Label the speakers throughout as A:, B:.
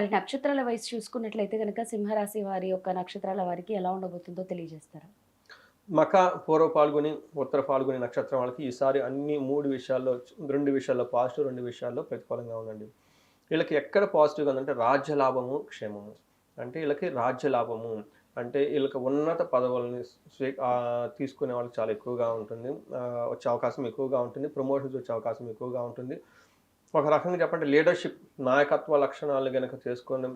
A: మరి నక్షత్రాల వయసు చూసుకున్నట్లయితే గనక సింహరాశి వారి యొక్క నక్షత్రాల వారికి ఎలా ఉండబోతుందో తెలియజేస్తారా?
B: మఖ, పూర్వ ఫాల్గుని, ఉత్తర ఫాల్గుని నక్షత్రం వాళ్ళకి ఈసారి అన్ని 3 విషయాల్లో 2 విషయాల్లో పాజిటివ్, 2 విషయాల్లో ప్రతికూలంగా ఉందండి. వీళ్ళకి ఎక్కడ పాజిటివ్‌గా ఉందంటే రాజ్య లాభము, క్షేమము. అంటే ఈళ్ళకి రాజ్య లాభము అంటే ఈళ్ళకి ఉన్నత పదవులని తీసుకునే వాళ్ళకి చాలా ఎక్కువగా ఉంటుంది. వచ్చే అవకాశం ఎక్కువగా ఉంటుంది. ప్రమోషన్స్ వచ్చే అవకాశం ఎక్కువగా ఉంటుంది. ఒక రకంగా చెప్పంటే లీడర్‌షిప్ నాయకత్వ లక్షణాలు గనక చేసుకొని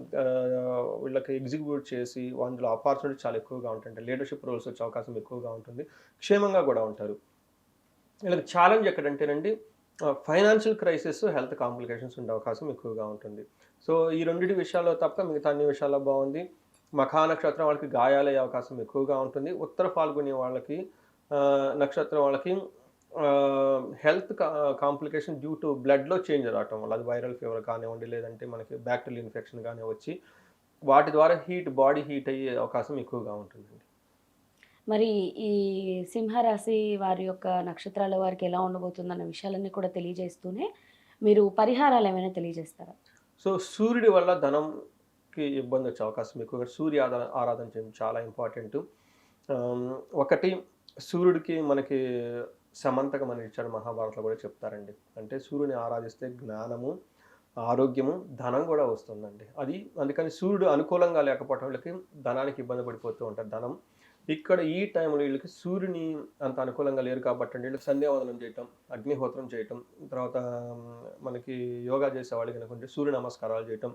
B: వీళ్ళకి ఎగ్జిక్యూట్ చేసి అందులో ఆపర్చునిటీ చాలా ఎక్కువగా ఉంటాయండి. లీడర్‌షిప్ రోల్స్ వచ్చే అవకాశం ఎక్కువగా ఉంటుంది. క్షేమంగా గూడా ఉంటారు. వీళ్ళకి ఛాలెంజ్ ఎక్కడంటేనండి ఫైనాన్షియల్ క్రైసిస్, హెల్త్ కాంప్లికేషన్స్ ఉండే అవకాశం ఎక్కువగా ఉంటుంది. సో, ఈ రెండిటి విషయాల్లో తప్ప మిగతా అన్ని విషయాల్లో బావుంది. మఖా నక్షత్రం వాళ్ళకి గాయాలయ్యే అవకాశం ఎక్కువగా ఉంటుంది. ఉత్తర ఫాల్గుని వాళ్ళకి నక్షత్రం వాళ్ళకి హెల్త్ కాంప్లికేషన్ డ్యూ టు బ్లడ్‌లో చేంజ్ రావటం వల్ల అది వైరల్ ఫీవర్ కానివ్వండి, లేదంటే మనకి బ్యాక్టీరియల్ ఇన్ఫెక్షన్ గాని వచ్చి వాటి ద్వారా బాడీ హీట్ అయ్యే అవకాశం ఎక్కువగా ఉంటుందండి.
A: మరి ఈ సింహరాశి వారి యొక్క నక్షత్రాల వారికి ఎలా ఉండబోతుందన్న విషయాలన్నీ కూడా తెలియజేస్తూనే, మీరు పరిహారాలేమైనా తెలియజేస్తారా?
B: సో, సూర్యుడి వల్ల ధనంకి ఇబ్బందొచ్చే అవకాశం ఎక్కువగా సూర్య ఆరాధన చేయడం చాలా ఇంపార్టెంటు. ఒకటి సూర్యుడికి మనకి సమంతకం అని ఇచ్చాడు మహాభారతంలో కూడా చెప్తారండి. అంటే సూర్యుని ఆరాధిస్తే జ్ఞానము, ఆరోగ్యము, ధనం గూడా వస్తుందండి. అందుకని సూర్యుడు అనుకూలంగా లేకపోవటం వీళ్ళకి ధనానికి ఇబ్బంది పడిపోతూ ఉంటారు ధనం. ఇక్కడ ఈ టైంలో వీళ్ళకి సూర్యుని అంత అనుకూలంగా లేరు కాబట్టండి వీళ్ళకి సంధ్యావందనం చేయటం, అగ్నిహోత్రం చేయటం, తర్వాత మనకి యోగా చేసేవాళ్ళు గనుకుంటే సూర్య నమస్కారాలు చేయటం.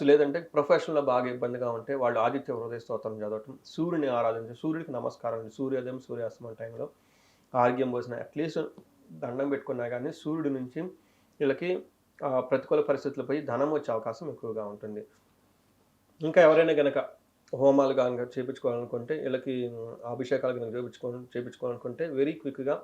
B: లేదంటే ప్రొఫెషన్‌లో బాగా ఇబ్బందిగా ఉంటే వాళ్ళు ఆదిత్య హృదయ స్తోత్రం చదవటం, సూర్యుని ఆరాధించడం, సూర్యుడికి నమస్కారం, సూర్యోదయం, సూర్యాస్తమయం టైంలో ఆర్ఘ్యం భోజన అట్‌లీస్ట్ దండం పెట్టుకున్నా గానీ సూర్యుడి నుంచి వీళ్ళకి ప్రతికూల పరిస్థితులు పోయి ధనం వచ్చే అవకాశం ఎక్కువగా ఉంటుంది. ఇంకా ఎవరైనా గనక హోమాలు గనక చేపించుకోవాలనుకుంటే ఈళ్ళకి అభిషేకాలు గనక చేపించుకోవాలనుకుంటే వెరీ క్విక్‌గా